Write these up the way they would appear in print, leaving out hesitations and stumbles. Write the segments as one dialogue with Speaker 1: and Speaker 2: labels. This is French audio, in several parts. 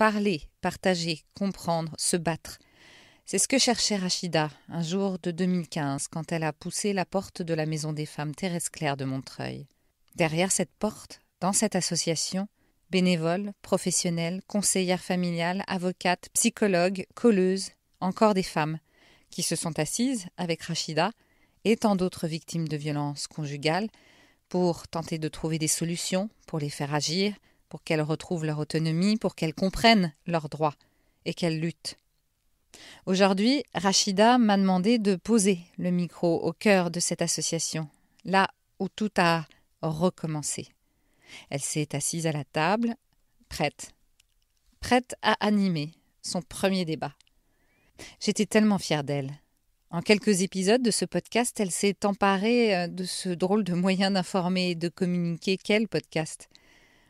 Speaker 1: parler, partager, comprendre, se battre. C'est ce que cherchait Rachida un jour de 2015 quand elle a poussé la porte de la Maison des Femmes Thérèse Claire de Montreuil. Derrière cette porte, dans cette association, bénévoles, professionnels, conseillères familiales, avocates, psychologues, colleuses, encore des femmes qui se sont assises avec Rachida et tant d'autres victimes de violences conjugales pour tenter de trouver des solutions, pour les faire agir, pour qu'elles retrouvent leur autonomie, pour qu'elles comprennent leurs droits et qu'elles luttent. Aujourd'hui, Rachida m'a demandé de poser le micro au cœur de cette association, là où tout a recommencé. Elle s'est assise à la table, prête à animer son premier débat. J'étais tellement fière d'elle. En quelques épisodes de ce podcast, elle s'est emparée de ce drôle de moyen d'informer et de communiquer qu'est le podcast.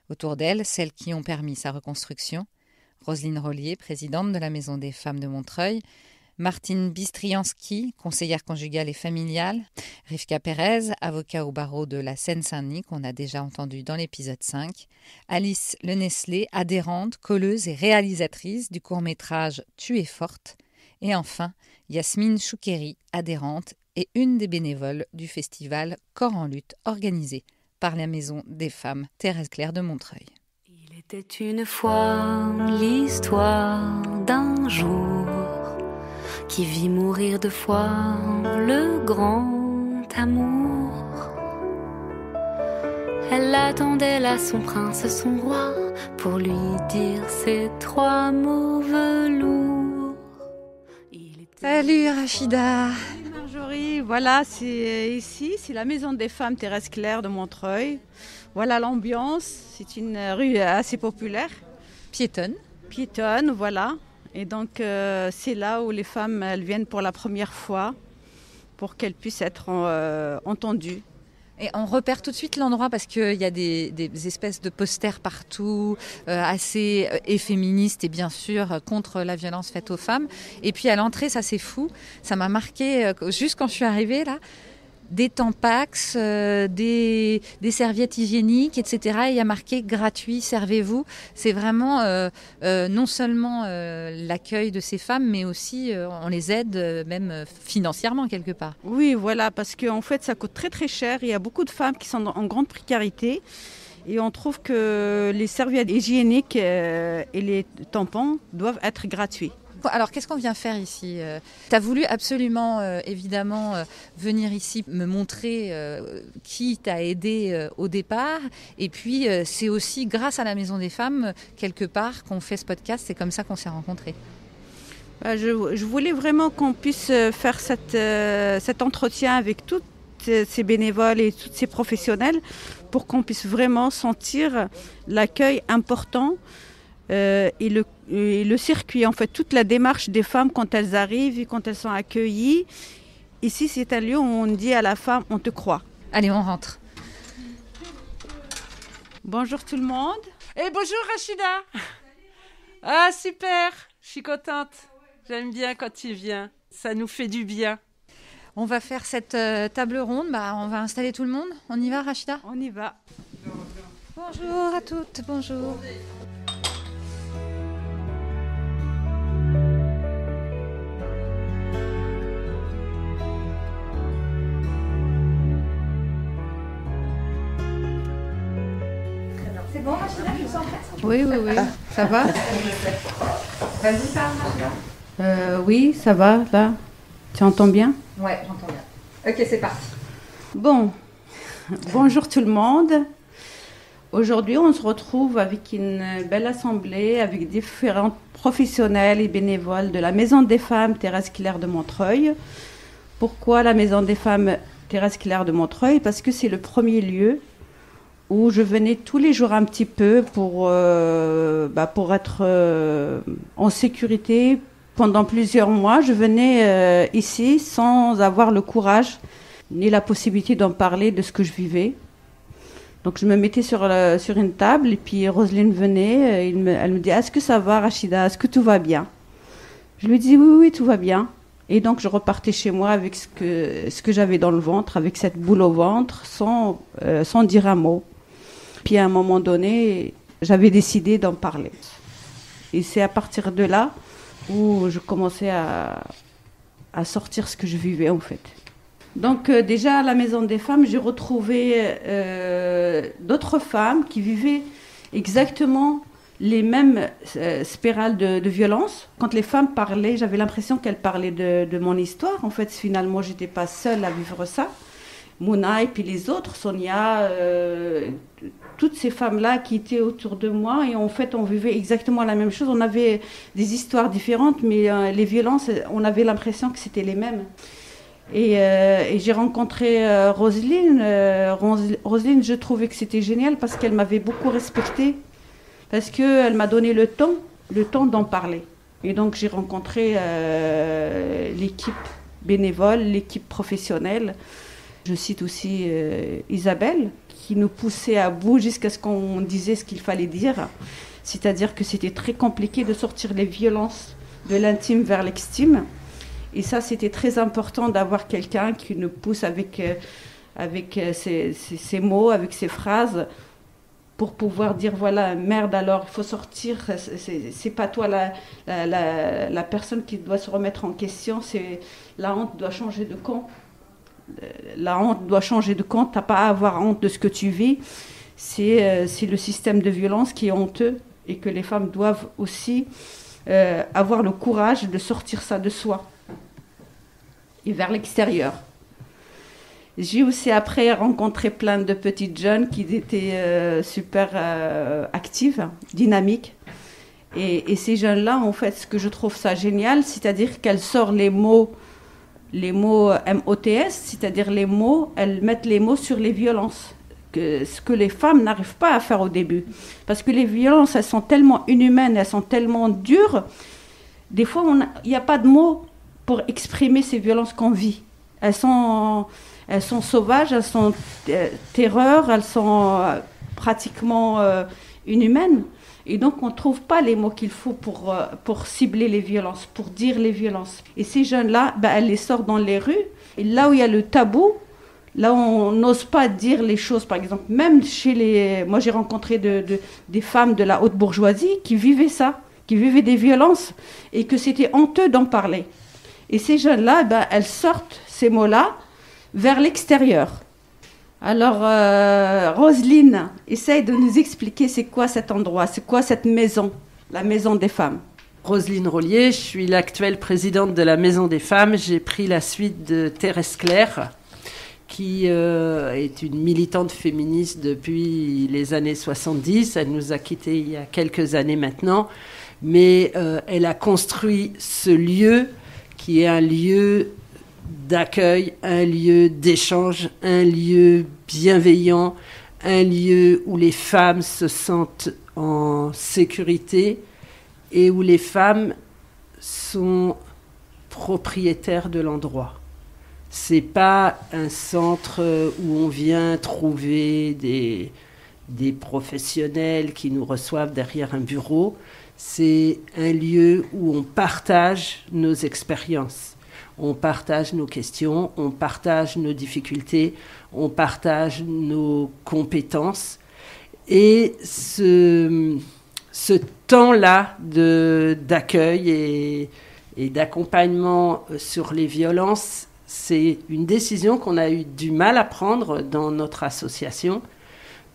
Speaker 1: Autour d'elle, celles qui ont permis sa reconstruction, Roselyne Rollier, présidente de la Maison des Femmes de Montreuil, Martine Bistriansky, conseillère conjugale et familiale, Rivka Pérez, avocat au barreau de la Seine-Saint-Denis, qu'on a déjà entendu dans l'épisode 5, Alice Leneslay, adhérente, colleuse et réalisatrice du court-métrage « Tu es forte », et enfin Yasmine Choukeri, adhérente et une des bénévoles du festival Corps en lutte organisé par la Maison des Femmes Thérèse Claire de Montreuil.
Speaker 2: Il était une fois l'histoire d'un jour qui vit mourir 2 fois le grand amour. Elle attendait là son prince, son roi, pour lui dire ces 3 mots velours.
Speaker 1: Salut Rachida.
Speaker 3: Salut Marjorie, voilà, c'est la Maison des Femmes Thérèse Claire de Montreuil. Voilà l'ambiance, c'est une rue assez populaire.
Speaker 1: Piétonne,
Speaker 3: voilà. Et donc c'est là où les femmes elles viennent pour la première fois pour qu'elles puissent être entendues.
Speaker 1: Et on repère tout de suite l'endroit parce qu'il y a des espèces de posters partout, assez féministes et bien sûr contre la violence faite aux femmes. Et puis à l'entrée, ça c'est fou, ça m'a marqué juste quand je suis arrivée là, des Tampax, des serviettes hygiéniques, etc. Et il y a marqué « gratuit, servez-vous ». C'est vraiment non seulement l'accueil de ces femmes, mais aussi on les aide même financièrement quelque part.
Speaker 3: Oui, voilà, parce qu'en fait ça coûte très très cher. Il y a beaucoup de femmes qui sont en grande précarité. Et on trouve que les serviettes hygiéniques et les tampons doivent être gratuits.
Speaker 1: Alors, qu'est-ce qu'on vient faire ici ? Tu as voulu absolument, évidemment, venir ici me montrer qui t'a aidé au départ. Et puis, c'est aussi grâce à la Maison des Femmes, quelque part, qu'on fait ce podcast. C'est comme ça qu'on s'est rencontrés.
Speaker 3: Je voulais vraiment qu'on puisse faire cet entretien avec toutes ces bénévoles et tous ces professionnels pour qu'on puisse vraiment sentir l'accueil important et le circuit, en fait, toute la démarche des femmes quand elles arrivent et quand elles sont accueillies. Ici, c'est un lieu où on dit à la femme, on te croit.
Speaker 1: Allez, on rentre.
Speaker 3: Bonjour tout le monde.
Speaker 4: Et bonjour Rachida. Ah super, je suis contente. J'aime bien quand tu viens, ça nous fait du bien.
Speaker 1: On va faire cette table ronde, on va installer tout le monde. On y va Rachida ?
Speaker 3: On y va.
Speaker 1: Bonjour à toutes, bonjour. C'est bon, Rachida, tu me sens prête ?
Speaker 3: Oui, ça va ?
Speaker 1: Vas-y, parle, Rachida.
Speaker 3: Oui, ça va, là. Tu entends bien ?
Speaker 1: Ouais, j'entends bien. Ok, c'est parti.
Speaker 3: Bon, bonjour tout le monde. Aujourd'hui, on se retrouve avec une belle assemblée, avec différents professionnels et bénévoles de la Maison des Femmes Thérèse Claire de Montreuil. Pourquoi la Maison des Femmes Thérèse Claire de Montreuil ? Parce que c'est le premier lieu où je venais tous les jours un petit peu pour être en sécurité. Pendant plusieurs mois, je venais ici sans avoir le courage ni la possibilité d'en parler de ce que je vivais. Donc je me mettais sur une table et puis Roselyne venait, elle me dit « Est-ce que ça va Rachida ? Est-ce que tout va bien ?» Je lui dis « Oui, tout va bien ». Et donc je repartais chez moi avec ce que j'avais dans le ventre, avec cette boule au ventre, sans dire un mot. Puis à un moment donné, j'avais décidé d'en parler. Et c'est à partir de là où je commençais à sortir ce que je vivais en fait. Donc déjà à la Maison des Femmes, j'ai retrouvé d'autres femmes qui vivaient exactement les mêmes spirales de violence. Quand les femmes parlaient, j'avais l'impression qu'elles parlaient de mon histoire. En fait, finalement, j'étais pas seule à vivre ça. Mouna et puis les autres, Sonia, toutes ces femmes-là qui étaient autour de moi. Et en fait, on vivait exactement la même chose. On avait des histoires différentes, mais les violences, on avait l'impression que c'était les mêmes. Et j'ai rencontré Roselyne. Roselyne, je trouvais que c'était génial parce qu'elle m'avait beaucoup respectée. Parce qu'elle m'a donné le temps d'en parler. Et donc j'ai rencontré l'équipe bénévole, l'équipe professionnelle. Je cite aussi Isabelle, qui nous poussait à bout jusqu'à ce qu'on disait ce qu'il fallait dire. C'est-à-dire que c'était très compliqué de sortir les violences de l'intime vers l'extime. Et ça, c'était très important d'avoir quelqu'un qui nous pousse avec ses mots, avec ses phrases, pour pouvoir dire, voilà, merde alors, il faut sortir, c'est pas toi la personne qui doit se remettre en question, la honte doit changer de camp. La honte doit changer de camp, t'as pas à avoir honte de ce que tu vis, c'est le système de violence qui est honteux et que les femmes doivent aussi avoir le courage de sortir ça de soi et vers l'extérieur. J'ai aussi après rencontré plein de petites jeunes qui étaient super actives, dynamiques. Et ces jeunes-là, en fait, ce que je trouve ça génial, c'est-à-dire qu'elles sortent les mots MOTS, c'est-à-dire les mots, elles mettent les mots sur les violences, ce que les femmes n'arrivent pas à faire au début. Parce que les violences, elles sont tellement inhumaines, elles sont tellement dures, des fois, il n'y a pas de mots pour exprimer ces violences qu'on vit. Elles sont sauvages, elles sont terreur, elles sont pratiquement inhumaines. Et donc, on ne trouve pas les mots qu'il faut pour cibler les violences, pour dire les violences. Et ces jeunes-là, elles les sortent dans les rues. Et là où il y a le tabou, là où on n'ose pas dire les choses, par exemple, même moi j'ai rencontré des femmes de la haute bourgeoisie qui vivaient ça, qui vivaient des violences, et que c'était honteux d'en parler. Et ces jeunes-là, elles sortent ces mots-là vers l'extérieur. Alors, Roselyne, essaye de nous expliquer c'est quoi cet endroit, c'est quoi cette maison, la Maison des Femmes.
Speaker 4: Roselyne Rollier, je suis l'actuelle présidente de la Maison des Femmes. J'ai pris la suite de Thérèse Claire, qui est une militante féministe depuis les années 70. Elle nous a quittés il y a quelques années maintenant, mais elle a construit ce lieu qui est un lieu d'accueil, un lieu d'échange, un lieu bienveillant, un lieu où les femmes se sentent en sécurité et où les femmes sont propriétaires de l'endroit. C'est pas un centre où on vient trouver des professionnels qui nous reçoivent derrière un bureau. C'est un lieu où on partage nos expériences. On partage nos questions, on partage nos difficultés, on partage nos compétences. Et ce temps-là d'accueil et d'accompagnement sur les violences, c'est une décision qu'on a eu du mal à prendre dans notre association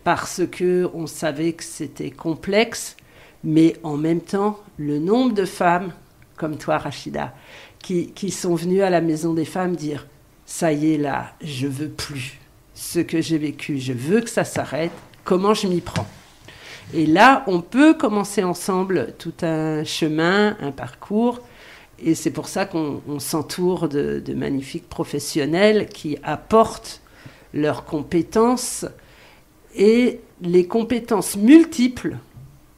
Speaker 4: parce qu'on savait que c'était complexe, mais en même temps, le nombre de femmes, comme toi Rachida, qui sont venues à la Maison des Femmes dire « ça y est là, je veux plus ce que j'ai vécu, je veux que ça s'arrête, comment je m'y prends ?» Et là, on peut commencer ensemble tout un chemin, un parcours, et c'est pour ça qu'on s'entoure de magnifiques professionnels qui apportent leurs compétences et les compétences multiples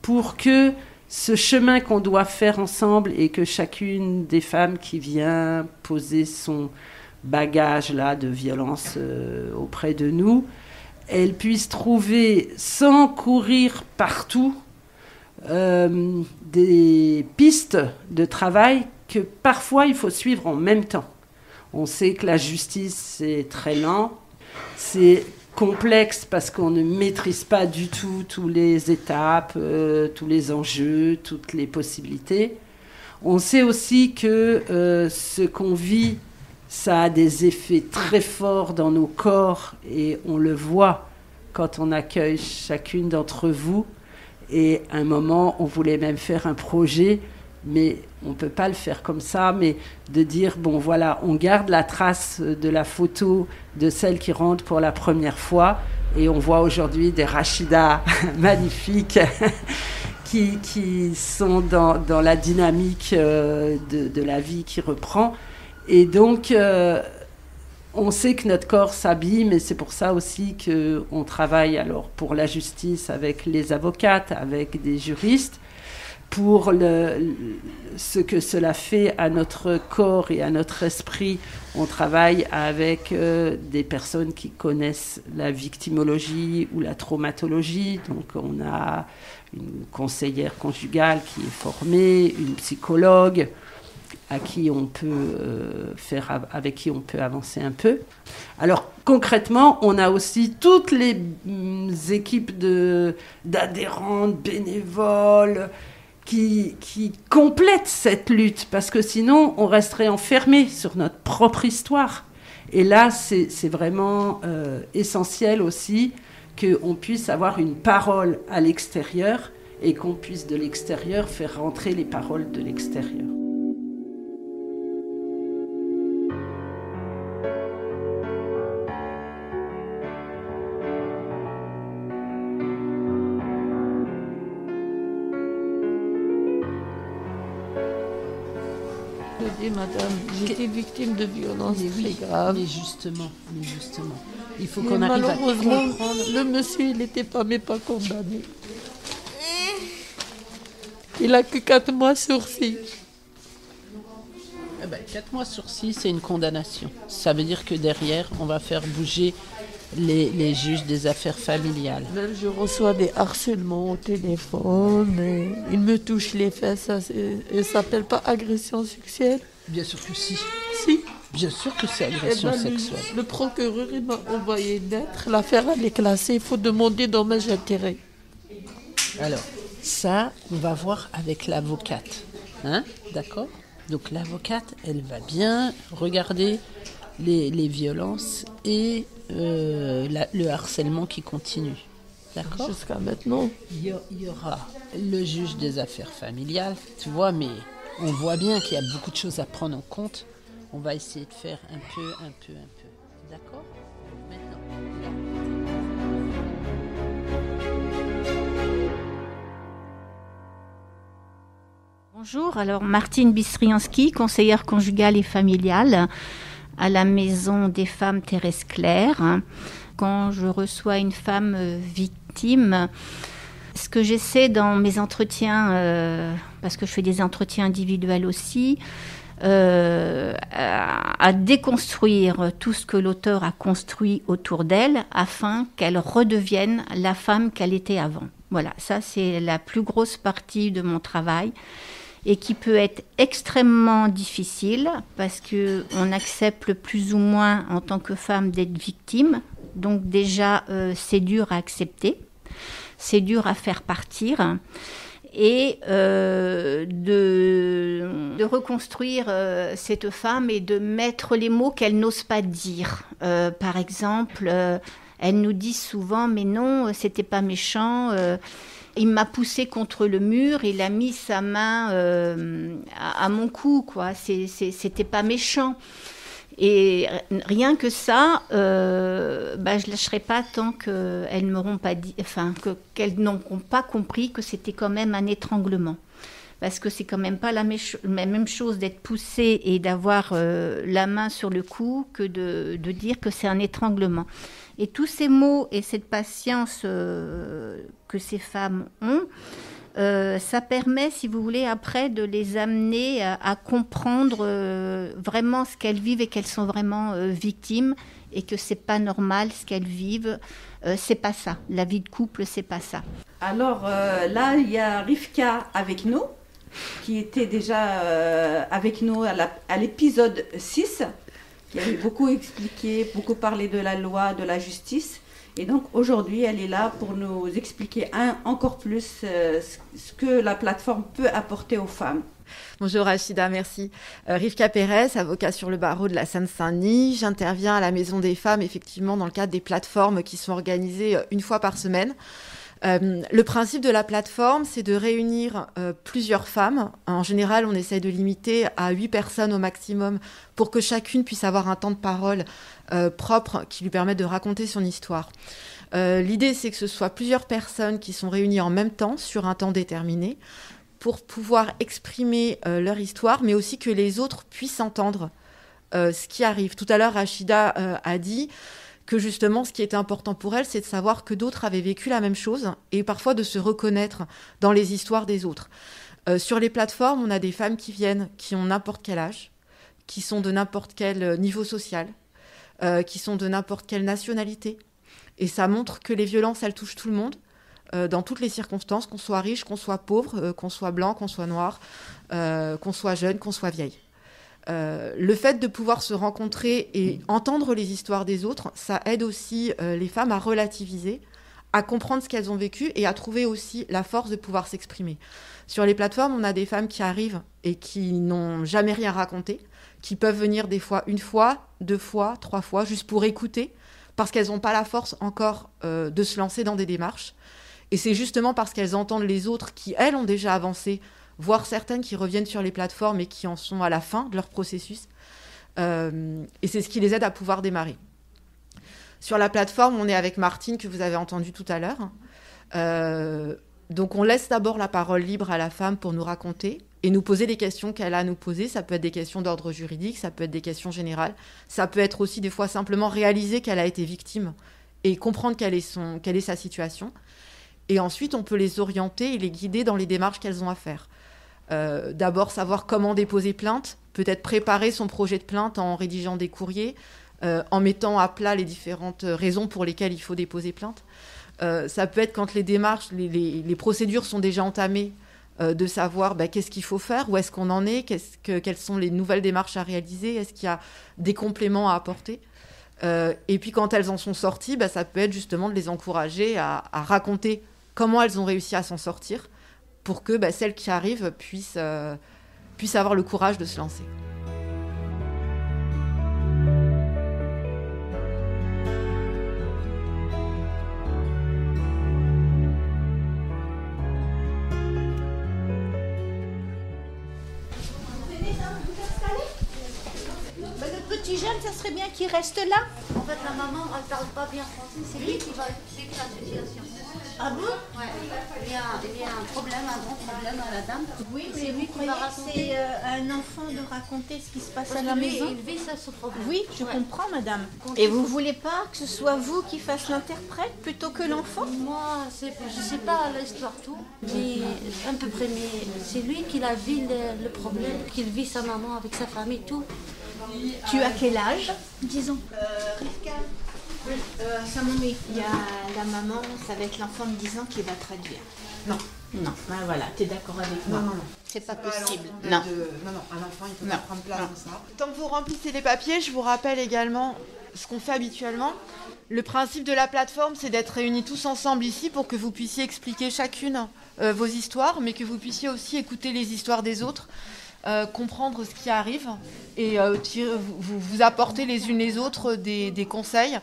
Speaker 4: pour que ce chemin qu'on doit faire ensemble et que chacune des femmes qui vient poser son bagage là de violence auprès de nous, elle puisse trouver, sans courir partout, des pistes de travail que parfois il faut suivre en même temps. On sait que la justice, c'est très lent, c'est complexe parce qu'on ne maîtrise pas du tout toutes les étapes, tous les enjeux, toutes les possibilités. On sait aussi que ce qu'on vit, ça a des effets très forts dans nos corps et on le voit quand on accueille chacune d'entre vous. Et à un moment, on voulait même faire un projet, mais on ne peut pas le faire comme ça, mais de dire, bon voilà, on garde la trace de la photo de celle qui rentre pour la première fois, et on voit aujourd'hui des Rachidas magnifiques qui sont dans la dynamique de la vie qui reprend. Et donc, on sait que notre corps s'abîme, et c'est pour ça aussi qu'on travaille alors pour la justice avec les avocates, avec des juristes, pour ce que cela fait à notre corps et à notre esprit. On travaille avec des personnes qui connaissent la victimologie ou la traumatologie. Donc on a une conseillère conjugale qui est formée, une psychologue avec qui on peut avancer un peu. Alors concrètement, on a aussi toutes les équipes d'adhérentes, bénévoles, qui complètent cette lutte, parce que sinon on resterait enfermé sur notre propre histoire. Et là, c'est vraiment essentiel aussi qu'on puisse avoir une parole à l'extérieur et qu'on puisse de l'extérieur faire rentrer les paroles de l'extérieur.
Speaker 5: Madame, j'étais victime de violences très graves.
Speaker 4: Mais justement, il faut qu'on arrive à comprendre.
Speaker 5: Malheureusement, le monsieur, il n'était pas condamné. Il a que 4 mois sursis.
Speaker 4: 4 mois sursis, c'est une condamnation. Ça veut dire que derrière, on va faire bouger les juges des affaires familiales.
Speaker 5: Même je reçois des harcèlements au téléphone. Il me touche les fesses. Ça s'appelle pas agression sexuelle?
Speaker 4: Bien sûr que si.
Speaker 5: Si.
Speaker 4: Bien sûr que c'est agression sexuelle.
Speaker 5: Le procureur, il m'a envoyé une lettre. L'affaire, elle est classée. Il faut demander dommage intérêt.
Speaker 4: Alors, ça, on va voir avec l'avocate. Hein? D'accord? Donc l'avocate, elle va bien regarder les violences et le harcèlement qui continue. D'accord?
Speaker 5: Jusqu'à maintenant.
Speaker 4: Il y aura le juge des affaires familiales, tu vois, mais on voit bien qu'il y a beaucoup de choses à prendre en compte. On va essayer de faire un peu. D'accord? Maintenant.
Speaker 6: Bonjour, alors Martine Bistriansky, conseillère conjugale et familiale à la Maison des Femmes Thérèse Claire. Quand je reçois une femme victime, ce que j'essaie dans mes entretiens, parce que je fais des entretiens individuels aussi, à déconstruire tout ce que l'auteur a construit autour d'elle afin qu'elle redevienne la femme qu'elle était avant. Voilà, ça c'est la plus grosse partie de mon travail et qui peut être extrêmement difficile parce qu'on accepte plus ou moins en tant que femme d'être victime. Donc déjà, c'est dur à accepter, c'est dur à faire partir et de reconstruire cette femme et de mettre les mots qu'elle n'ose pas dire. Par exemple, elle nous dit souvent « mais non, c'était pas méchant ». Il m'a poussé contre le mur, il a mis sa main à mon cou, quoi. C'était pas méchant. Et rien que ça, je lâcherai pas tant qu'elles m'auront pas dit, qu'elles n'auront pas compris que c'était quand même un étranglement. Parce que c'est quand même pas la même chose d'être poussée et d'avoir la main sur le cou que de dire que c'est un étranglement. Et tous ces mots et cette patience que ces femmes ont, ça permet, si vous voulez, après de les amener à comprendre vraiment ce qu'elles vivent et qu'elles sont vraiment victimes et que c'est pas normal ce qu'elles vivent. C'est pas ça. La vie de couple, c'est pas ça.
Speaker 3: Alors là, il y a Rivka avec nous, qui était déjà avec nous à l'épisode 6, qui avait beaucoup expliqué, beaucoup parlé de la loi, de la justice. Et donc aujourd'hui, elle est là pour nous expliquer encore plus ce que la plateforme peut apporter aux femmes.
Speaker 7: Bonjour Rachida, merci. Rivka Pérez, avocat sur le barreau de la Seine-Saint-Denis. J'interviens à la Maison des Femmes, effectivement, dans le cadre des plateformes qui sont organisées une fois par semaine. Le principe de la plateforme, c'est de réunir plusieurs femmes. En général, on essaye de limiter à 8 personnes au maximum pour que chacune puisse avoir un temps de parole propre qui lui permette de raconter son histoire. L'idée, c'est que ce soit plusieurs personnes qui sont réunies en même temps sur un temps déterminé pour pouvoir exprimer leur histoire, mais aussi que les autres puissent entendre ce qui arrive. Tout à l'heure, Rachida a dit que justement, ce qui était important pour elle, c'est de savoir que d'autres avaient vécu la même chose et parfois de se reconnaître dans les histoires des autres. Sur les plateformes, on a des femmes qui viennent, qui ont n'importe quel âge, qui sont de n'importe quel niveau social, qui sont de n'importe quelle nationalité. Et ça montre que les violences, elles touchent tout le monde, dans toutes les circonstances, qu'on soit riche, qu'on soit pauvre, qu'on soit blanc, qu'on soit noir, qu'on soit jeune, qu'on soit vieille. Le fait de pouvoir se rencontrer et entendre les histoires des autres, ça aide aussi les femmes à relativiser, à comprendre ce qu'elles ont vécu et à trouver aussi la force de pouvoir s'exprimer. Sur les plateformes, on a des femmes qui arrivent et qui n'ont jamais rien raconté, qui peuvent venir des fois 1 fois, 2 fois, 3 fois, juste pour écouter, parce qu'elles n'ont pas la force encore de se lancer dans des démarches. Et c'est justement parce qu'elles entendent les autres qui, elles, ont déjà avancé, voire certaines qui reviennent sur les plateformes et qui en sont à la fin de leur processus. Et c'est ce qui les aide à pouvoir démarrer. Sur la plateforme, on est avec Martine, que vous avez entendue tout à l'heure. Donc on laisse d'abord la parole libre à la femme pour nous raconter et nous poser les questions qu'elle a à nous poser. Ça peut être des questions d'ordre juridique, ça peut être des questions générales. Ça peut être aussi des fois simplement réaliser qu'elle a été victime et comprendre quelle est sa situation. Et ensuite, on peut les orienter et les guider dans les démarches qu'elles ont à faire. D'abord, savoir comment déposer plainte, peut-être préparer son projet de plainte en rédigeant des courriers, en mettant à plat les différentes raisons pour lesquelles il faut déposer plainte. Ça peut être quand les démarches, les procédures sont déjà entamées, de savoir qu'est-ce qu'il faut faire, où est-ce qu'on en est, quelles sont les nouvelles démarches à réaliser, est-ce qu'il y a des compléments à apporter. Et puis quand elles en sont sorties, ça peut être justement de les encourager à raconter comment elles ont réussi à s'en sortir pour que celles qui arrivent puissent avoir le courage de se lancer.
Speaker 6: Le petit jeune, ça serait bien qu'il reste là.
Speaker 8: En fait, la maman, elle parle pas bien français, c'est lui qui va expliquer la situation.
Speaker 6: Ah bon?
Speaker 8: Ouais. Il y a un problème, un grand problème à la dame.
Speaker 6: Oui, mais
Speaker 8: c'est
Speaker 6: vous
Speaker 8: lui qui va
Speaker 6: croyez que
Speaker 8: raconter.
Speaker 6: c'est à un enfant de raconter ce qui se passe
Speaker 8: Parce
Speaker 6: à la
Speaker 8: que lui,
Speaker 6: maison?
Speaker 8: il vit ça, ce problème.
Speaker 6: Oui, je
Speaker 8: Ouais.
Speaker 6: comprends, madame.
Speaker 8: Quand
Speaker 6: Et
Speaker 8: il
Speaker 6: vous
Speaker 8: faut-
Speaker 6: voulez pas que ce soit vous qui fasse l'interprète plutôt que l'enfant?
Speaker 8: Moi, je sais pas l'histoire tout, mais à peu près, mais c'est lui qui a vu le problème, qu'il vit sa maman avec sa famille, tout.
Speaker 6: Tu as quel âge, disons? Rivka. Sa mamie. Il y a la maman, ça va être l'enfant de 10 ans qui va traduire.
Speaker 7: Non.
Speaker 6: Non, voilà, tu es d'accord avec moi?
Speaker 7: Non.
Speaker 6: C'est pas possible.
Speaker 7: Non, un enfant, il peut pas prendre place dans ça.
Speaker 9: Tant que vous remplissez les papiers, je vous rappelle également ce qu'on fait habituellement. Le principe de la plateforme, c'est d'être réunis tous ensemble ici pour que vous puissiez expliquer chacune vos histoires, mais que vous puissiez aussi écouter les histoires des autres, comprendre ce qui arrive et vous apporter les unes les autres des conseils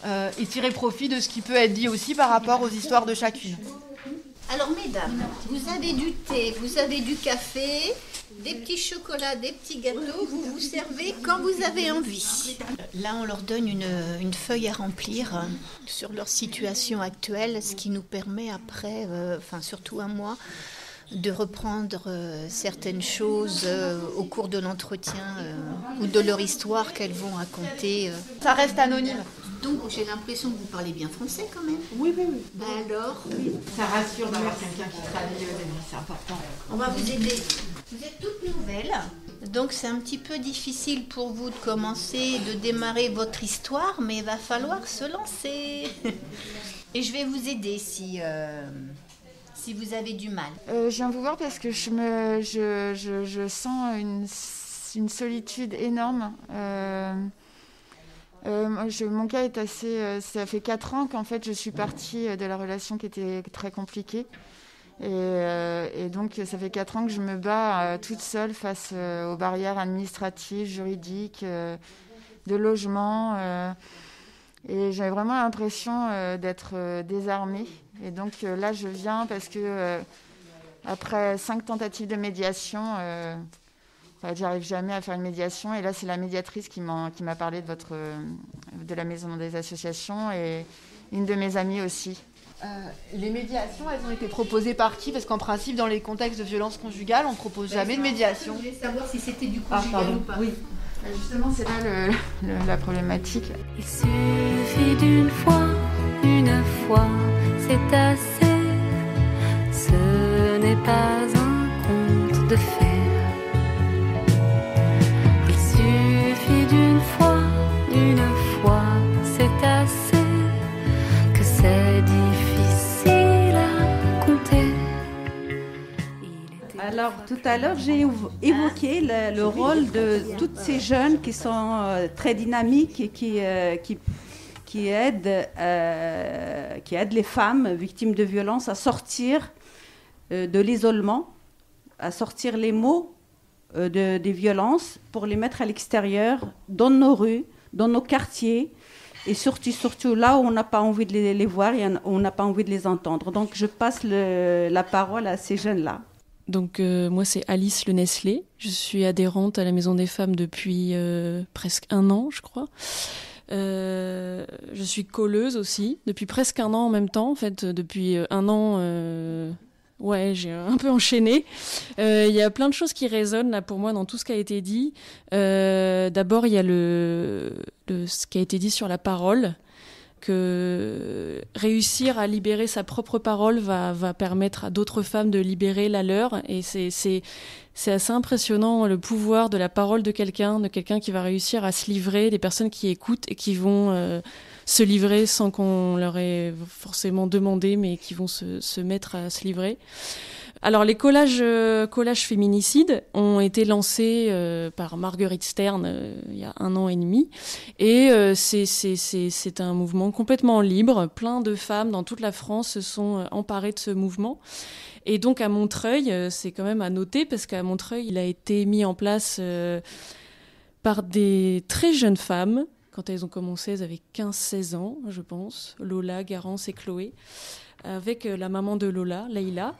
Speaker 9: et tirer profit de ce qui peut être dit aussi par rapport aux histoires de chacune.
Speaker 6: Alors, mesdames, vous avez du thé, vous avez du café, des petits chocolats, des petits gâteaux, vous vous servez quand vous avez envie. Là, on leur donne une feuille à remplir sur leur situation actuelle, ce qui nous permet après, surtout à moi, de reprendre certaines choses au cours de l'entretien ou de leur histoire qu'elles vont raconter.
Speaker 9: Ça reste anonyme.
Speaker 6: Donc, j'ai l'impression que vous parlez bien français quand même.
Speaker 9: Oui.
Speaker 6: Alors,
Speaker 9: Ça rassure d'avoir quelqu'un qui traduit, c'est important.
Speaker 6: on va vous aider. Vous êtes toute nouvelle, donc c'est un petit peu difficile pour vous de commencer, de démarrer votre histoire, mais il va falloir se lancer. Et je vais vous aider si vous avez du mal.
Speaker 9: Je viens vous voir parce que je sens une solitude énorme.
Speaker 10: Mon cas est assez... ça fait 4 ans qu'en fait je suis partie de la relation qui était très compliquée. Et donc ça fait 4 ans que je me bats toute seule face aux barrières administratives, juridiques, de logement. Et j'ai vraiment l'impression d'être désarmée. Et donc là je viens parce que après 5 tentatives de médiation... j'arrive jamais à faire une médiation, et là c'est la médiatrice qui m'a parlé de la maison des associations, et une de mes amies aussi.
Speaker 9: Les médiations, elles ont été proposées par qui? Parce qu'en principe, dans les contextes de violence conjugale, on ne propose jamais de médiation.
Speaker 6: Je voulais savoir si c'était du conjugal ou pas.
Speaker 10: Oui. Justement, c'est là la problématique.
Speaker 2: Il suffit d'une fois, c'est assez. Ce n'est pas un conte de fées. Une fois, c'est assez, que c'est difficile à compter.
Speaker 3: Alors, tout à l'heure, j'ai évoqué le rôle de toutes ces jeunes qui sont très dynamiques et qui aident les femmes victimes de violences à sortir de l'isolement, à sortir les mots des violences pour les mettre à l'extérieur, dans nos rues, dans nos quartiers, et surtout là où on n'a pas envie de les voir et on n'a pas envie de les entendre. Donc je passe la parole à ces jeunes-là.
Speaker 11: Donc moi c'est Alice Le Nestlé, je suis adhérente à la Maison des Femmes depuis presque 1 an je crois. Je suis colleuse aussi, depuis presque 1 an en même temps, en fait depuis 1 an... Ouais, j'ai un peu enchaîné. Il y a plein de choses qui résonnent là pour moi dans tout ce qui a été dit. D'abord, il y a ce qui a été dit sur la parole, que réussir à libérer sa propre parole va permettre à d'autres femmes de libérer la leur. Et c'est assez impressionnant le pouvoir de la parole de quelqu'un qui va réussir à se livrer, des personnes qui écoutent et qui vont se livrer sans qu'on leur ait forcément demandé, mais qui vont se mettre à se livrer. Alors les collages féminicides ont été lancés par Marguerite Stern il y a 1 an et demi, et c'est un mouvement complètement libre. Plein de femmes dans toute la France se sont emparées de ce mouvement. Et donc à Montreuil, c'est quand même à noter, parce qu'à Montreuil, il a été mis en place par des très jeunes femmes. Quand elles ont commencé, elles avaient 15-16 ans, je pense. Lola, Garance et Chloé, avec la maman de Lola, Leïla.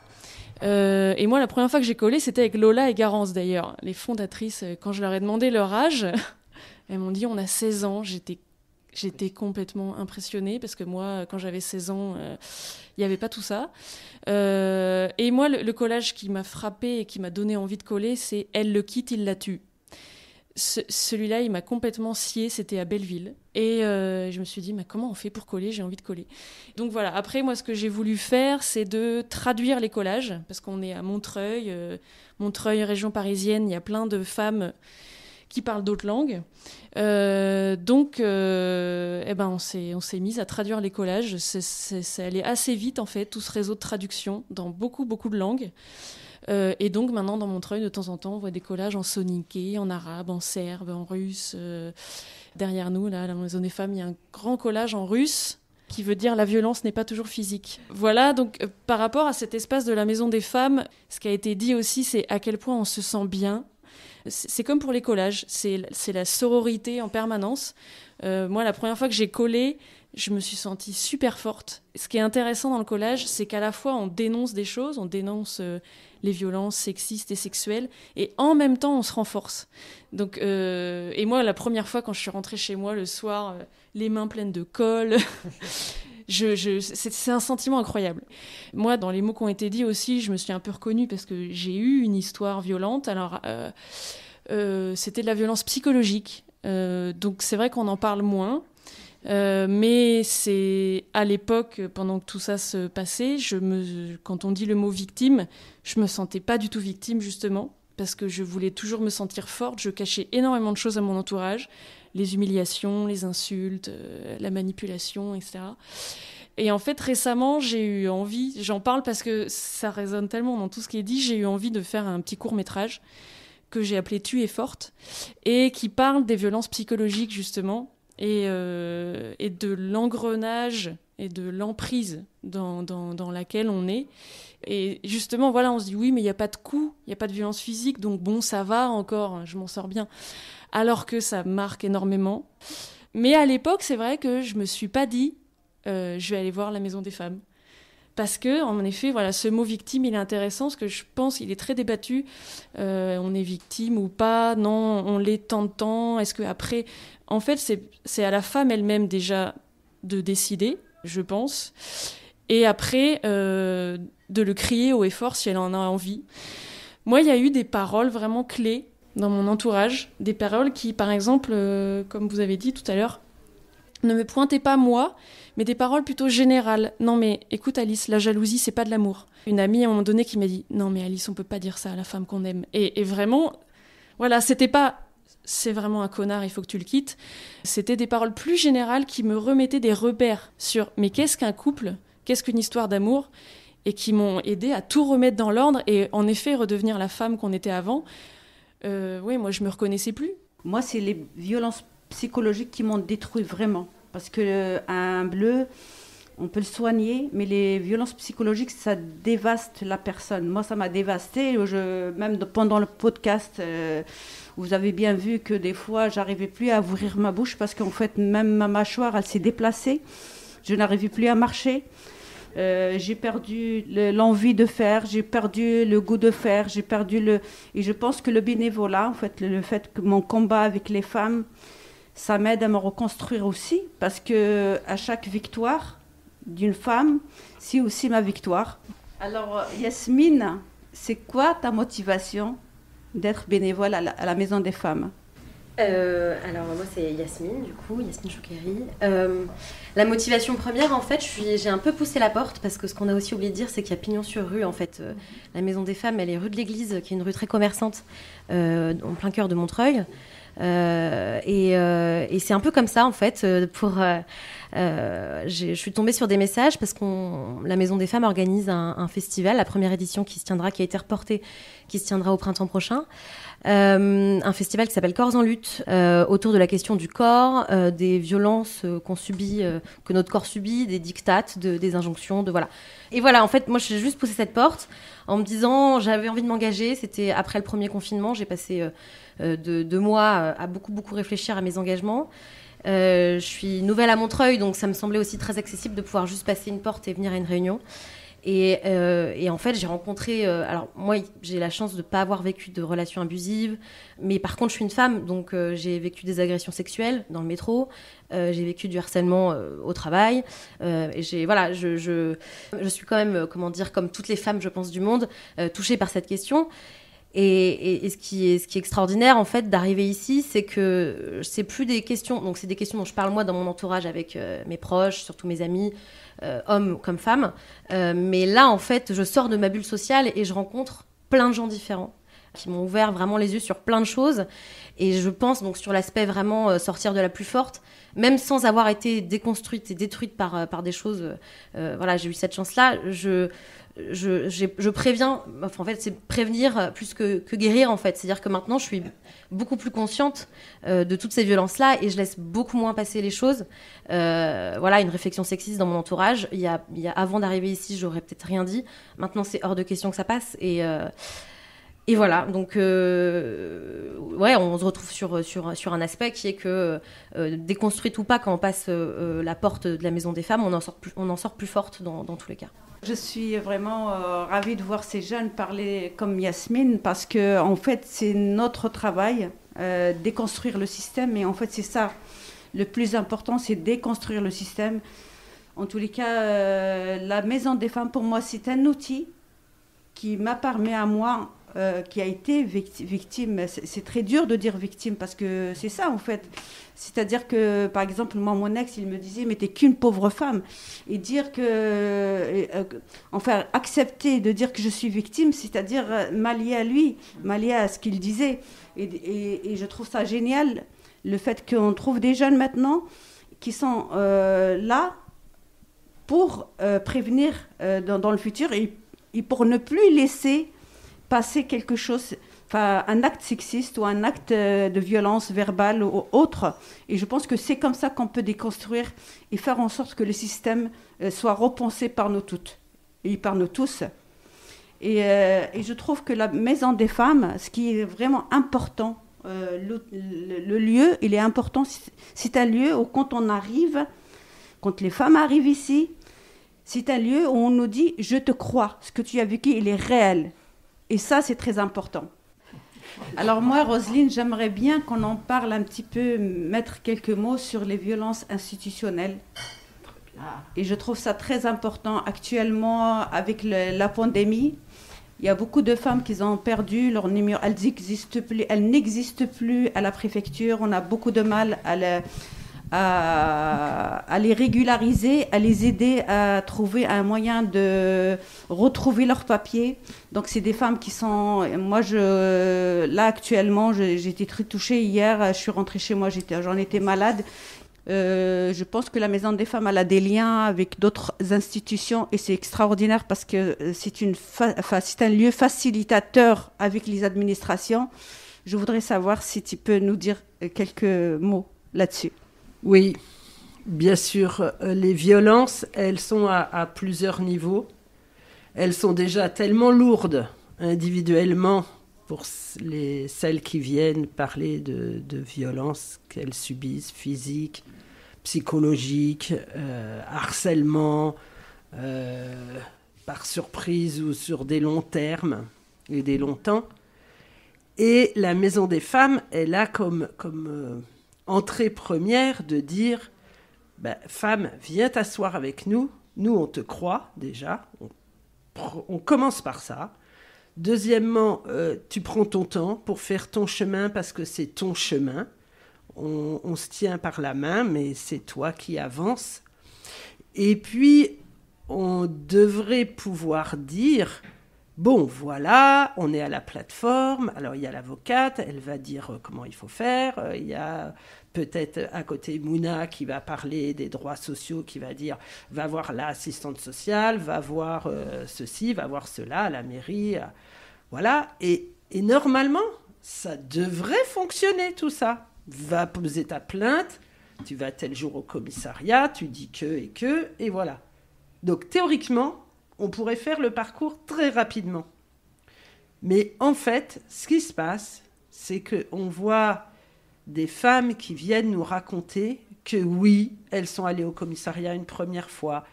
Speaker 11: Et moi, la première fois que j'ai collé, c'était avec Lola et Garance, d'ailleurs. Les fondatrices, quand je leur ai demandé leur âge, elles m'ont dit on a 16 ans. J'étais complètement impressionnée, parce que moi, quand j'avais 16 ans, il n'y avait pas tout ça. Et moi, le collage qui m'a frappée et qui m'a donné envie de coller, c'est « Elle le quitte, il la tue ». Celui-là, il m'a complètement scié, c'était à Belleville. Et je me suis dit, mais comment on fait pour coller? J'ai envie de coller. Donc voilà, après, moi, ce que j'ai voulu faire, c'est de traduire les collages, parce qu'on est à Montreuil, région parisienne, il y a plein de femmes qui parlent d'autres langues. Donc, on s'est mis à traduire les collages. C'est allé assez vite, en fait, tout ce réseau de traduction, dans beaucoup, beaucoup de langues. Et donc maintenant dans Montreuil, de temps en temps, on voit des collages en soninké, en arabe, en serbe, en russe. Derrière nous, là, à la Maison des Femmes, il y a un grand collage en russe qui veut dire « la violence n'est pas toujours physique ». Voilà, donc par rapport à cet espace de la Maison des Femmes, ce qui a été dit aussi, c'est à quel point on se sent bien. C'est comme pour les collages, c'est la sororité en permanence. Moi, la première fois que j'ai collé, je me suis sentie super forte. Ce qui est intéressant dans le collage, c'est qu'à la fois on dénonce des choses, on dénonce les violences sexistes et sexuelles, et en même temps on se renforce. Donc, et moi, la première fois quand je suis rentrée chez moi le soir, les mains pleines de colle, c'est un sentiment incroyable. Moi, dans les mots qui ont été dits aussi, je me suis un peu reconnue parce que j'ai eu une histoire violente. Alors, c'était de la violence psychologique. Donc c'est vrai qu'on en parle moins. Mais c'est à l'époque, pendant que tout ça se passait, quand on dit le mot victime, je me sentais pas du tout victime, justement, parce que je voulais toujours me sentir forte. Je cachais énormément de choses à mon entourage, les humiliations, les insultes, la manipulation, etc. Et en fait, récemment, j'ai eu envie, j'en parle parce que ça résonne tellement dans tout ce qui est dit, j'ai eu envie de faire un petit court-métrage que j'ai appelé « Tu es forte » et qui parle des violences psychologiques, justement. et de l'engrenage et de l'emprise dans laquelle on est. Et justement, voilà, on se dit oui, mais il n'y a pas de coups, il n'y a pas de violence physique, donc bon, ça va encore, je m'en sors bien. Alors que ça marque énormément. Mais à l'époque, c'est vrai que je ne me suis pas dit je vais aller voir la Maison des femmes. Parce que, en effet, voilà, ce mot victime, il est intéressant, parce que je pense qu'il est très débattu. On est victime ou pas? Non, on l'est tant de temps. Est-ce qu'après... En fait, c'est à la femme elle-même déjà de décider, je pense. Et après, de le crier haut et fort si elle en a envie. Moi, il y a eu des paroles vraiment clés dans mon entourage. Des paroles qui, par exemple, comme vous avez dit tout à l'heure, ne me pointaient pas moi, mais des paroles plutôt générales. Non mais écoute Alice, la jalousie c'est pas de l'amour. Une amie à un moment donné qui m'a dit non mais Alice on peut pas dire ça à la femme qu'on aime. Et vraiment, voilà, c'était pas c'est vraiment un connard, il faut que tu le quittes. C'était des paroles plus générales qui me remettaient des repères sur mais qu'est-ce qu'un couple, qu'est-ce qu'une histoire d'amour, et qui m'ont aidé à tout remettre dans l'ordre et en effet redevenir la femme qu'on était avant. Oui, moi je me reconnaissais plus.
Speaker 3: Moi c'est les violences psychologiques qui m'ont détruit vraiment. Parce qu'un bleu, on peut le soigner, mais les violences psychologiques, ça dévaste la personne. Moi, ça m'a dévastée. Même pendant le podcast, vous avez bien vu que des fois, j'arrivais plus à ouvrir ma bouche parce qu'en fait, même ma mâchoire, elle s'est déplacée. Je n'arrivais plus à marcher. J'ai perdu l'envie de faire, j'ai perdu le goût de faire, et je pense que le bénévolat, en fait, le fait que mon combat avec les femmes, ça m'aide à me reconstruire aussi, parce que à chaque victoire d'une femme, c'est aussi ma victoire. Alors, Yasmine, c'est quoi ta motivation d'être bénévole à la Maison des femmes?
Speaker 12: Alors moi c'est Yasmine, du coup, Yasmine Choukeri. La motivation première, en fait, j'ai un peu poussé la porte parce que ce qu'on a aussi oublié de dire, c'est qu'il y a pignon sur rue. En fait, la Maison des femmes, elle est rue de l'Église, qui est une rue très commerçante, en plein cœur de Montreuil. Et c'est un peu comme ça en fait. Je suis tombée sur des messages parce que la Maison des femmes organise un festival, la première édition qui a été reportée, qui se tiendra au printemps prochain. Un festival qui s'appelle Corps en lutte, autour de la question du corps, des violences qu'on subit, que notre corps subit, des dictates, des injonctions, voilà. Et voilà, en fait, moi, j'ai juste poussé cette porte en me disant, j'avais envie de m'engager. C'était après le premier confinement, j'ai passé 2 mois à beaucoup réfléchir à mes engagements. Je suis nouvelle à Montreuil, donc ça me semblait aussi très accessible de pouvoir juste passer une porte et venir à une réunion. Et en fait, j'ai rencontré... alors, moi, j'ai la chance de ne pas avoir vécu de relations abusives. Mais par contre, je suis une femme, donc j'ai vécu des agressions sexuelles dans le métro. J'ai vécu du harcèlement au travail. Et je suis quand même, comme toutes les femmes, je pense, du monde, touchée par cette question. Et ce qui est extraordinaire, en fait, d'arriver ici, c'est que c'est plus des questions... Donc, c'est des questions dont je parle, moi, dans mon entourage, avec mes proches, surtout mes amis, hommes comme femmes. Mais là, en fait, je sors de ma bulle sociale et je rencontre plein de gens différents qui m'ont ouvert vraiment les yeux sur plein de choses. Et je pense, donc, sur l'aspect vraiment sortir de la plus forte, même sans avoir été déconstruite et détruite par des choses... voilà, j'ai eu cette chance-là. Je préviens, enfin, en fait, c'est prévenir plus que guérir, en fait. C'est-à-dire que maintenant, je suis beaucoup plus consciente de toutes ces violences-là et je laisse beaucoup moins passer les choses. Voilà, une réflexion sexiste dans mon entourage. Avant d'arriver ici, j'aurais peut-être rien dit. Maintenant, c'est hors de question que ça passe. Et voilà, donc ouais, on se retrouve sur un aspect qui est que déconstruite ou pas, quand on passe la porte de la Maison des femmes, on en sort plus forte dans tous les cas.
Speaker 3: Je suis vraiment ravie de voir ces jeunes parler comme Yasmine, parce que en fait c'est notre travail, déconstruire le système, et en fait c'est ça le plus important, c'est déconstruire le système. En tous les cas, la Maison des femmes pour moi c'est un outil qui m'a permis à moi, qui a été victime. C'est très dur de dire victime parce que c'est ça en fait. C'est-à-dire que, par exemple, moi, mon ex, il me disait « mais t'es qu'une pauvre femme ». Et dire que... enfin, accepter de dire que je suis victime, c'est-à-dire m'allier à lui, m'allier à ce qu'il disait. Et je trouve ça génial, le fait qu'on trouve des jeunes maintenant qui sont là pour prévenir dans le futur et pour ne plus laisser passer quelque chose. un acte sexiste ou un acte de violence verbale ou autre. Et je pense que c'est comme ça qu'on peut déconstruire et faire en sorte que le système soit repensé par nous toutes et par nous tous. Et je trouve que la Maison des femmes, ce qui est vraiment important, le lieu, il est important. C'est un lieu où quand les femmes arrivent ici, c'est un lieu où on nous dit « je te crois, ce que tu as vécu, il est réel ». Et ça, c'est très important. Alors moi, Roselyne, j'aimerais bien qu'on en parle un petit peu, mettre quelques mots sur les violences institutionnelles. Et je trouve ça très important. Actuellement, avec la pandémie, il y a beaucoup de femmes qui ont perdu leur numéro. Elles n'existent plus à la préfecture. On a beaucoup de mal à les régulariser, à les aider à trouver un moyen de retrouver leurs papiers. Donc c'est des femmes qui sont... Moi, là actuellement, j'ai été très touchée hier. Je suis rentrée chez moi, j'en étais malade. Je pense que la Maison des femmes elle a des liens avec d'autres institutions et c'est extraordinaire parce que c'est un lieu facilitateur avec les administrations. Je voudrais savoir si tu peux nous dire quelques mots là-dessus.
Speaker 4: Oui, bien sûr, les violences, elles sont à plusieurs niveaux. Elles sont déjà tellement lourdes individuellement pour celles qui viennent parler de violences qu'elles subissent, physiques, psychologiques, harcèlement, par surprise ou sur des longs termes et des longs temps. Et la Maison des femmes, elle a comme entrée première de dire femme, viens t'asseoir avec nous, on te croit déjà, on commence par ça. Deuxièmement, tu prends ton temps pour faire ton chemin parce que c'est ton chemin. On se tient par la main, mais c'est toi qui avances. Et puis, on devrait pouvoir dire, bon, voilà, on est à la plateforme, alors il y a l'avocate, elle va dire comment il faut faire, il y a peut-être à côté Mouna qui va parler des droits sociaux, qui va dire, va voir l'assistante sociale, va voir ceci, va voir cela à la mairie, voilà, et normalement, ça devrait fonctionner tout ça. Va poser ta plainte, tu vas tel jour au commissariat, tu dis et voilà. Donc théoriquement, on pourrait faire le parcours très rapidement. Mais en fait, ce qui se passe, c'est qu'on voit des femmes qui viennent nous raconter que oui, elles sont allées au commissariat une première fois,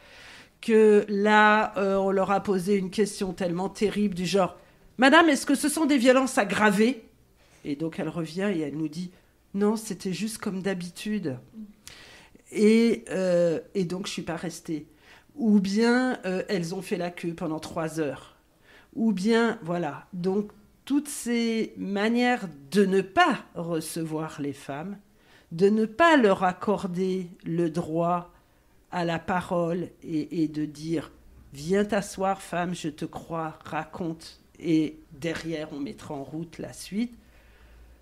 Speaker 4: que là, on leur a posé une question tellement terrible du genre « Madame, est-ce que ce sont des violences aggravées ?» Et donc elle revient et elle nous dit « Non, c'était juste comme d'habitude. » Et donc je ne suis pas restée. Ou bien elles ont fait la queue pendant 3 heures. Ou bien, voilà. Donc, toutes ces manières de ne pas recevoir les femmes, de ne pas leur accorder le droit à la parole et de dire « Viens t'asseoir, femme, je te crois, raconte. » Et derrière, on mettra en route la suite.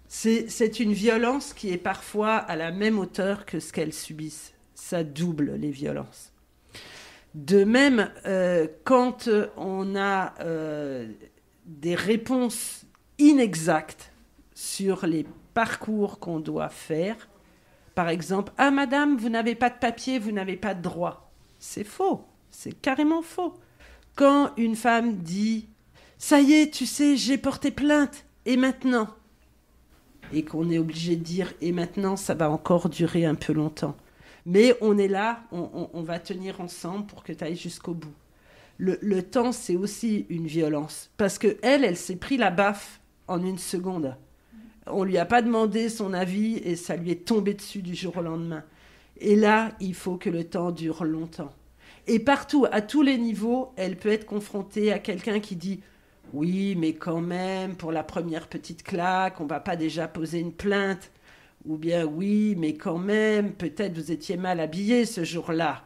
Speaker 4: C'est une violence qui est parfois à la même hauteur que ce qu'elles subissent. Ça double les violences. De même, quand on a des réponses inexactes sur les parcours qu'on doit faire, par exemple, « Ah, madame, vous n'avez pas de papier, vous n'avez pas de droit. » C'est faux, c'est carrément faux. Quand une femme dit « Ça y est, tu sais, j'ai porté plainte, et maintenant ?» et qu'on est obligé de dire « Et maintenant, ça va encore durer un peu longtemps. » Mais on est là, on va tenir ensemble pour que tu ailles jusqu'au bout. Le temps, c'est aussi une violence. Parce qu'elle s'est pris la baffe en 1 seconde. On ne lui a pas demandé son avis et ça lui est tombé dessus du jour au lendemain. Et là, il faut que le temps dure longtemps. Et partout, à tous les niveaux, elle peut être confrontée à quelqu'un qui dit « Oui, mais quand même, pour la première petite claque, on ne va pas déjà poser une plainte. » Ou bien, oui, mais quand même, peut-être vous étiez mal habillé ce jour-là.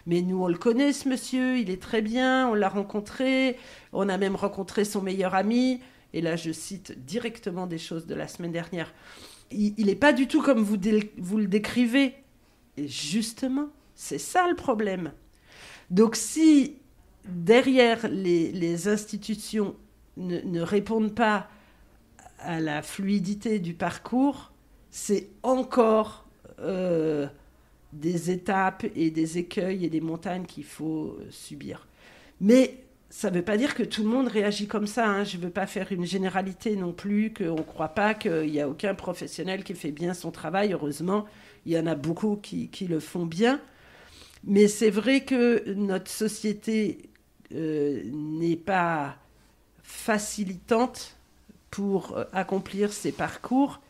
Speaker 4: Mais nous, on le connaît, ce monsieur, il est très bien, on l'a rencontré, on a même rencontré son meilleur ami. Et là, je cite directement des choses de la semaine dernière. Il n'est pas du tout comme vous le décrivez. Et justement, c'est ça le problème. Donc, si derrière les institutions ne répondent pas à la fluidité du parcours, c'est encore des étapes et des écueils et des montagnes qu'il faut subir. Mais ça ne veut pas dire que tout le monde réagit comme ça, hein. Je ne veux pas faire une généralité non plus, qu'on ne croit pas qu'il n'y a aucun professionnel qui fait bien son travail. Heureusement, il y en a beaucoup qui le font bien. Mais c'est vrai que notre société n'est pas facilitante pour accomplir ces parcours.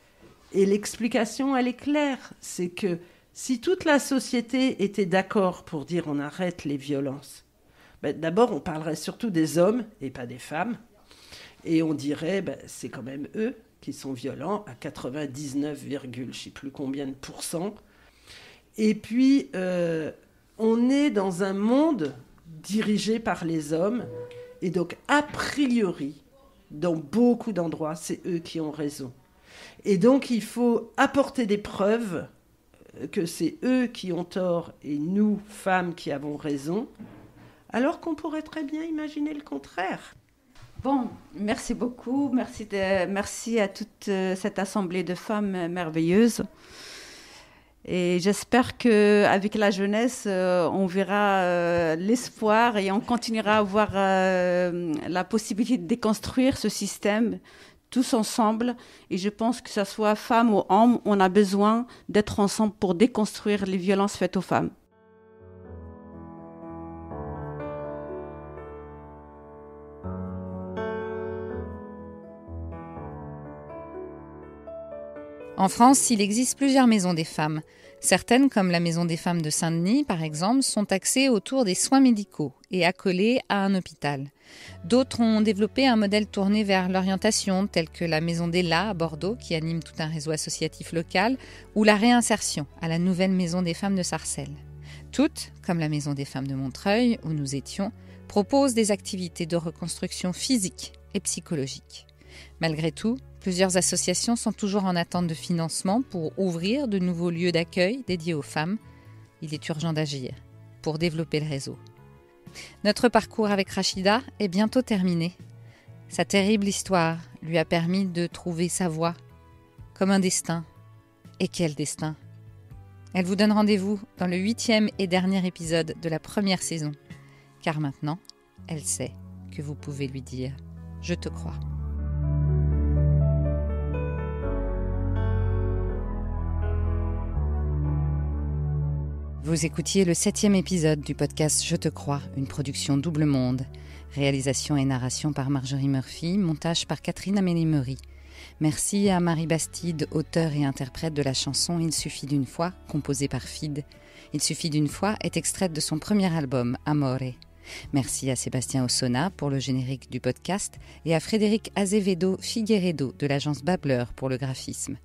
Speaker 4: Et l'explication, elle est claire. C'est que si toute la société était d'accord pour dire on arrête les violences, d'abord on parlerait surtout des hommes et pas des femmes. Et on dirait c'est quand même eux qui sont violents à 99, je ne sais plus combien de pourcents. Et puis on est dans un monde dirigé par les hommes. Et donc a priori, dans beaucoup d'endroits, c'est eux qui ont raison. Et donc, il faut apporter des preuves que c'est eux qui ont tort et nous, femmes, qui avons raison, alors qu'on pourrait très bien imaginer le contraire.
Speaker 3: Bon, merci beaucoup. Merci à toute cette assemblée de femmes merveilleuses. Et j'espère qu'avec la jeunesse, on verra l'espoir et on continuera à avoir la possibilité de déconstruire ce système tous ensemble. Et je pense que ce soit femmes ou hommes, on a besoin d'être ensemble pour déconstruire les violences faites aux femmes.
Speaker 1: En France, il existe plusieurs maisons des femmes. Certaines, comme la Maison des femmes de Saint-Denis, par exemple, sont axées autour des soins médicaux et accolées à un hôpital. D'autres ont développé un modèle tourné vers l'orientation, tel que la Maison d'Ella à Bordeaux, qui anime tout un réseau associatif local, ou la réinsertion à la nouvelle Maison des femmes de Sarcelles. Toutes, comme la Maison des femmes de Montreuil, où nous étions, proposent des activités de reconstruction physique et psychologique. Malgré tout, plusieurs associations sont toujours en attente de financement pour ouvrir de nouveaux lieux d'accueil dédiés aux femmes. Il est urgent d'agir pour développer le réseau. Notre parcours avec Rachida est bientôt terminé. Sa terrible histoire lui a permis de trouver sa voie, comme un destin. Et quel destin! Elle vous donne rendez-vous dans le 8e et dernier épisode de la première saison. Car maintenant, elle sait que vous pouvez lui dire « Je te crois ». Vous écoutiez le 7e épisode du podcast Je te crois, une production Double Monde. Réalisation et narration par Marjorie Murphy, montage par Catherine Amélie-Meury. Merci à Marie Bastide, auteure et interprète de la chanson Il suffit d'une fois, composée par Fid. Il suffit d'une fois est extraite de son premier album, Amore. Merci à Sébastien Ossona pour le générique du podcast et à Frédéric Azevedo Figueiredo de l'agence Babbler pour le graphisme.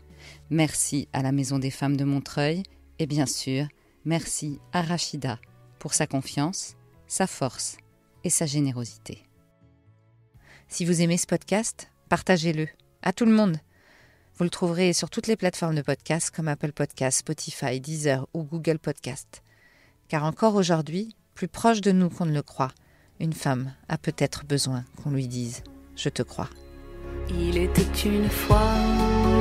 Speaker 1: Merci à la Maison des femmes de Montreuil et bien sûr, merci à Rachida pour sa confiance, sa force et sa générosité. Si vous aimez ce podcast, partagez-le à tout le monde. Vous le trouverez sur toutes les plateformes de podcast comme Apple Podcasts, Spotify, Deezer ou Google Podcasts. Car encore aujourd'hui, plus proche de nous qu'on ne le croit, une femme a peut-être besoin qu'on lui dise « Je te crois ».
Speaker 2: Il était une fois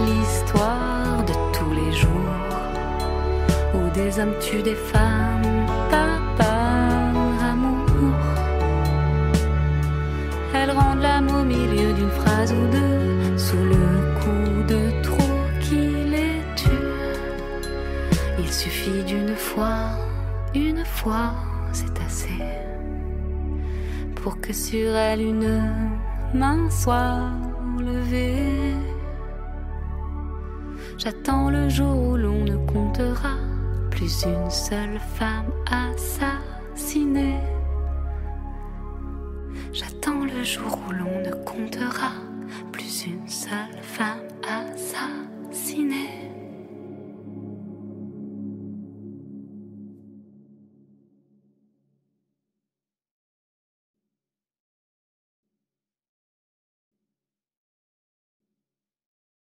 Speaker 2: l'histoire de tous les jours où des hommes tuent des femmes, pas par amour. Elles rendent l'âme au milieu d'une phrase ou deux, sous le coup de trop qui les tue. Il suffit d'une fois, une fois, c'est assez, pour que sur elle une main soit levée. J'attends le jour où l'on ne comptera plus une seule femme assassinée. J'attends le jour où l'on ne comptera plus une seule femme assassinée.